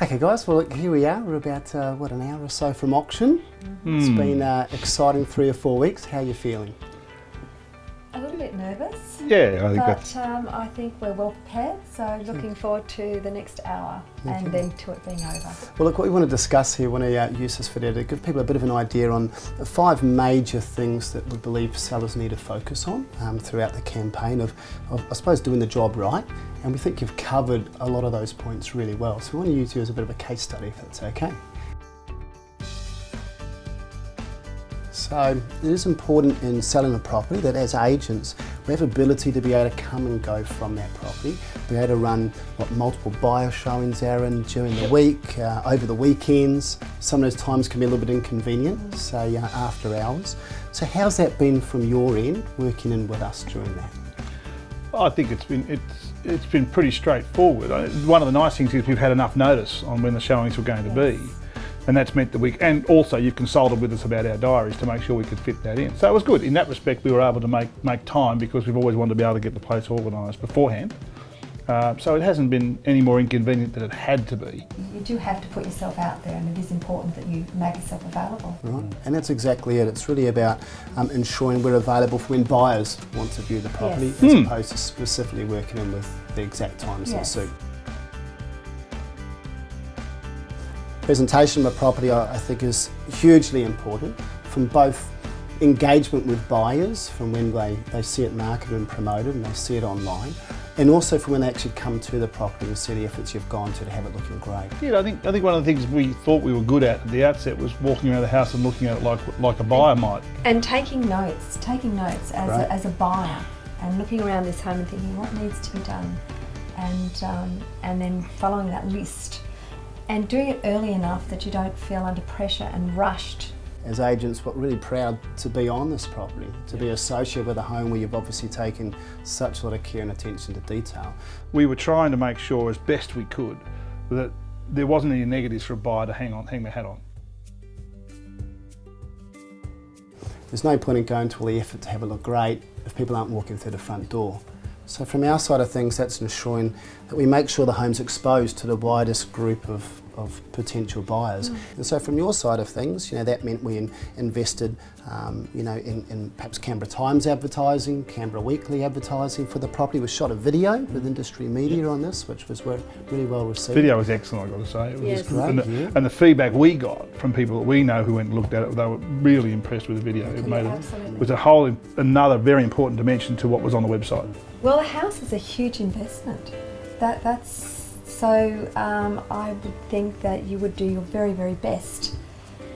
Okay guys, well look, here we are. We're about, an hour or so from auction. It's been exciting 3 or 4 weeks. How are you feeling? A little bit nervous. Yeah, I think that's... I think we're well prepared, so looking forward to the next hour and then to it being over. Well look, what we want to discuss here, we want to use this video to give people a bit of an idea on the 5 major things that we believe sellers need to focus on throughout the campaign of, I suppose, doing the job right. And we think you've covered a lot of those points really well. So we want to use you as a bit of a case study, if that's okay. So it is important in selling a property that as agents, we have ability to be able to come and go from that property, be able to run multiple buyer showings, Aaron, during the week, over the weekends. Some of those times can be a little bit inconvenient, say after hours. So how's that been from your end, working in with us during that? I think it's been pretty straightforward. One of the nice things is we've had enough notice on when the showings were going to be, and that's meant that and also you've consulted with us about our diaries to make sure we could fit that in. So it was good. In that respect, we were able to make time because we've always wanted to be able to get the place organised beforehand. So it hasn't been any more inconvenient than it had to be. You do have to put yourself out there, and it is important that you make yourself available. Right, and that's exactly it. It's really about ensuring we're available for when buyers want to view the property, as opposed to specifically working in with the exact times that suit. Presentation of a property, I think, is hugely important from both engagement with buyers, from when they see it marketed and promoted and they see it online, and also from when they actually come to the property and see the efforts you've gone to have it looking great. Yeah, I think one of the things we thought we were good at the outset was walking around the house and looking at it like a buyer might. And taking notes as a buyer, and looking around this home and thinking what needs to be done, and then following that list. And doing it early enough that you don't feel under pressure and rushed. As agents, we're really proud to be on this property, to be associated with a home where you've obviously taken such a lot of care and attention to detail. We were trying to make sure as best we could that there wasn't any negatives for a buyer to hang their hat on. There's no point in going to all the effort to have it look great if people aren't walking through the front door. So from our side of things, that's ensuring that we make sure the home's exposed to the widest group of potential buyers. And so from your side of things, that meant we invested in perhaps Canberra Times advertising, Canberra Weekly advertising for the property. We shot a video with Industrie media on this, which was really well received. Video was excellent, I've got to say. It was great, and the feedback we got from people that we know who went and looked at it, they were really impressed with the video. It was another very important dimension to what was on the website. Well, the house is a huge investment. So I would think that you would do your very, very best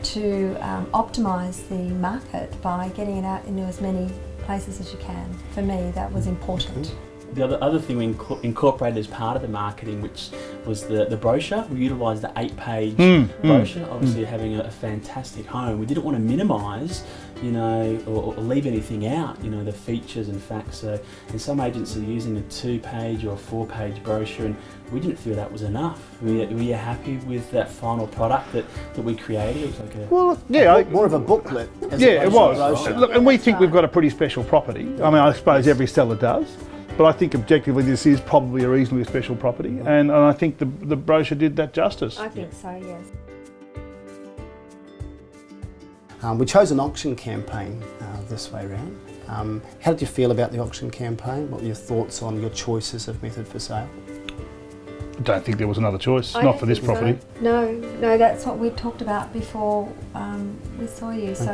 to optimise the market by getting it out into as many places as you can. For me, that was important. The other thing we incorporated as part of the marketing, which was the brochure. We utilised the 8-page brochure, obviously having a fantastic home. We didn't want to minimise, or leave anything out, the features and facts. So, and some agents are using a 2-page or a 4-page brochure, and we didn't feel that was enough. Were you happy with that final product that we created? It was like more of a booklet. It was. Look, and we think we've got a pretty special property. I mean, I suppose every seller does. But I think objectively this is probably a reasonably special property, and I think the brochure did that justice. I think so, yes. We chose an auction campaign this way round. How did you feel about the auction campaign? What were your thoughts on your choices of method for sale? I don't think there was another choice, not for this property. So. No, that's what we talked about before we saw you. So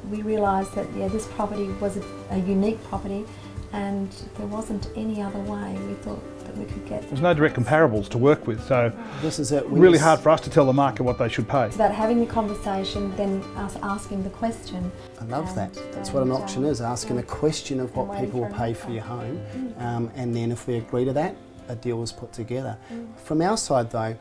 we realised that this property was a unique property, and there wasn't any other way we thought that we could get. There's no direct comparables to work with, so this is it. Really hard for us to tell the market what they should pay. It's about having the conversation, then us asking the question. I love that. That's what an auction is, asking a question of what people will pay for your home, and then if we agree to that, a deal was put together. From our side though,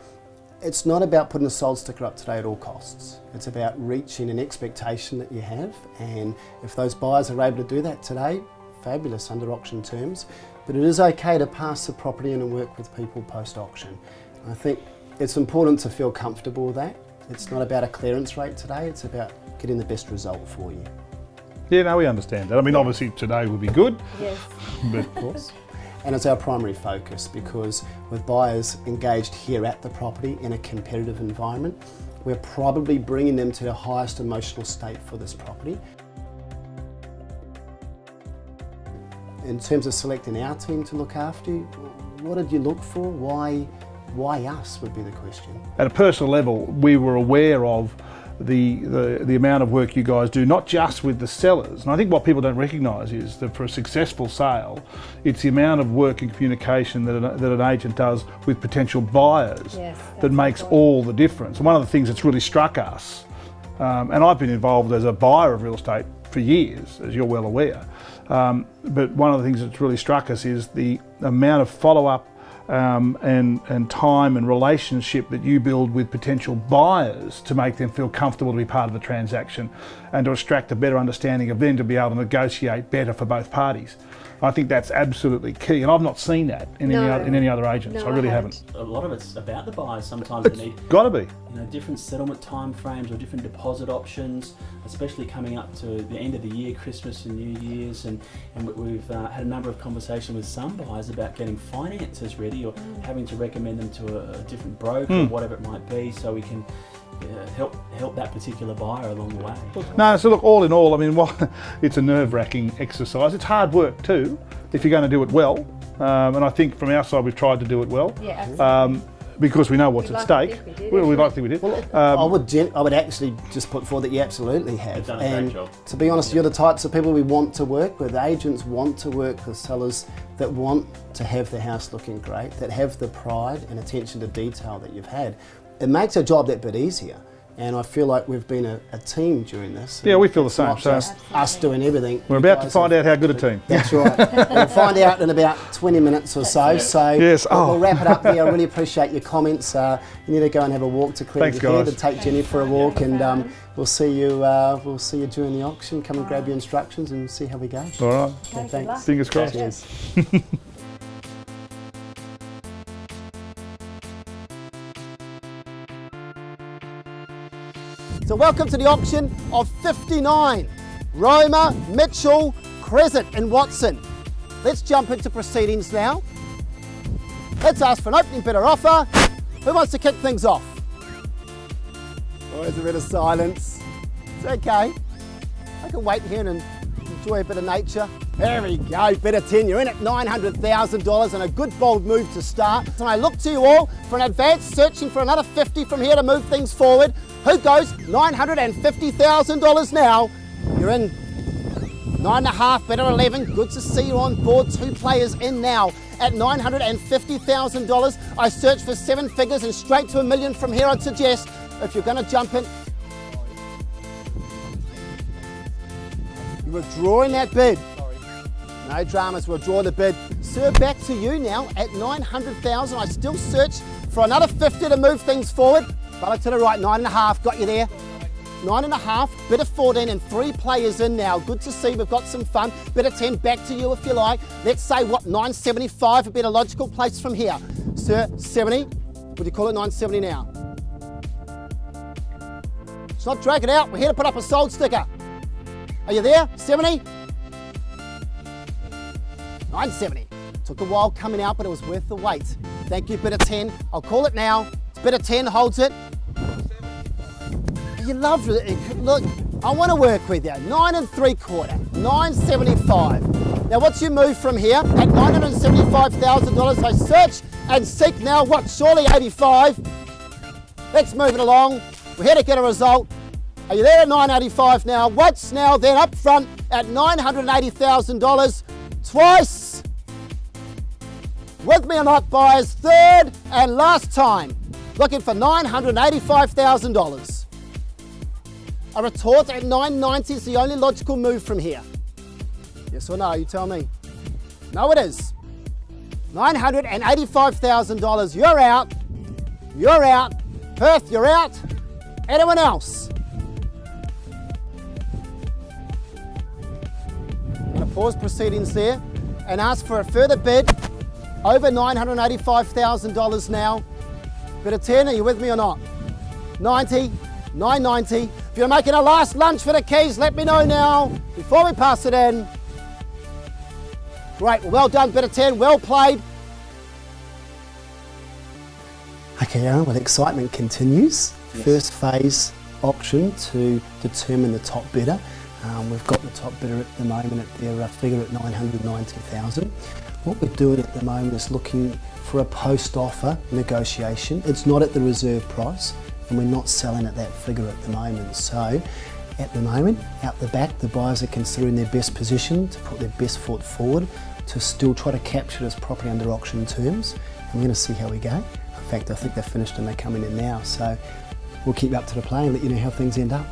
it's not about putting a sold sticker up today at all costs. It's about reaching an expectation that you have, and if those buyers are able to do that today, fabulous under auction terms, but it is okay to pass the property in and work with people post-auction. I think it's important to feel comfortable with that. It's not about a clearance rate today, it's about getting the best result for you. Yeah, no, we understand that. I mean, obviously today would be good. Yes. But of course. And it's our primary focus, because with buyers engaged here at the property in a competitive environment, we're probably bringing them to the highest emotional state for this property. In terms of selecting our team to look after you, what did you look for? Why us would be the question. At a personal level, we were aware of the amount of work you guys do, not just with the sellers. And I think what people don't recognise is that for a successful sale, it's the amount of work and communication that an agent does with potential buyers that makes all the difference. And one of the things that's really struck us, and I've been involved as a buyer of real estate for years, as you're well aware, but one of the things that's really struck us is the amount of follow-up and time and relationship that you build with potential buyers to make them feel comfortable to be part of the transaction and to extract a better understanding of them to be able to negotiate better for both parties. I think that's absolutely key, and I've not seen that in any other agents. I really haven't. A lot of it's about the buyers. Sometimes they need got to be, different settlement time frames or different deposit options, especially coming up to the end of the year, Christmas and New Year's, and we've had a number of conversations with some buyers about getting finances ready or having to recommend them to a different broker or whatever it might be, so we can help that particular buyer along the way. No, so look, all in all, I mean, it's a nerve-wracking exercise. It's hard work too, if you're going to do it well. And I think from our side, we've tried to do it well. Yeah, absolutely. Because we know what's at stake. We'd like to think we did. I would actually just put forward that you absolutely have. You've done a great job. To be honest, you're the types of people we want to work with. Agents want to work with sellers that want to have the house looking great, that have the pride and attention to detail that you've had. It makes our job that bit easier. And I feel like we've been a team during this. Yeah, we feel the same. Not just us doing everything. We're about to find out how good a team. That's right. We'll find out in about 20 minutes or so. So yes. We'll wrap it up here. I really appreciate your comments. You need to go and have a walk to clear your head, to take Jenny for a walk, and we'll see you. We'll see you during the auction. Come and grab your instructions and see how we go. All right. Okay, thanks. Fingers crossed. Cheers. So welcome to the auction of 59, Roma, Mitchell, Crescent and Watson. Let's jump into proceedings now. Let's ask for an opening bid or offer. Who wants to kick things off? Always a bit of silence. It's okay. I can wait here and enjoy a bit of nature. There we go, bid of 10. You're in at $900,000 and a good bold move to start. So I look to you all for an advance, searching for another 50 from here to move things forward. Who goes $950,000 now? You're in 9.5, bid of 11. Good to see you on board. 2 players in now at $950,000. I search for 7 figures and straight to $1 million from here, I'd suggest. If you're going to jump in, you're withdrawing that bid. No dramas, we'll draw the bid. Sir, back to you now at $900,000. I still search for another 50 to move things forward. But to the right, 9.5, got you there. 9.5, bid of 14 and 3 players in now. Good to see, we've got some fun. Bid of 10, back to you if you like. Let's say, 975 would be a logical place from here. Sir, 70, would you call it 970 now? Let's not drag it out, we're here to put up a sold sticker. Are you there, 70? 970. Took a while coming out, but it was worth the wait. Thank you, bid of 10. I'll call it now. It's bid of 10, holds it. You love it. Look, I want to work with you. 9 3/4, 975. Now, what's your move from here? At $975,000, I search and seek now. Surely 85. Let's move it along. We're here to get a result. Are you there at 985 now? What's now then up front at $980,000? Twice. With me or not, buyers, third and last time. Looking for $985,000. A retort at 990 is the only logical move from here. Yes or no, you tell me. No, it is. $985,000, you're out. You're out. Perth, you're out. Anyone else? I'm going to pause proceedings there and ask for a further bid over $985,000 now. Bid of 10, are you with me or not? 90, 990. If you're making a last lunch for the keys, let me know now before we pass it in. Great, well done, bit of 10, well played. Okay, Aaron, well, excitement continues. Yes. First phase auction to determine the top bidder. We've got the top bidder at the moment at their figure at 990,000. What we're doing at the moment is looking for a post-offer negotiation. It's not at the reserve price, and we're not selling at that figure at the moment. So, at the moment, out the back, the buyers are considering their best position to put their best foot forward to still try to capture this property under auction terms. And we're going to see how we go. In fact, I think they're finished and they're coming in now. So we'll keep you up to the play and let you know how things end up.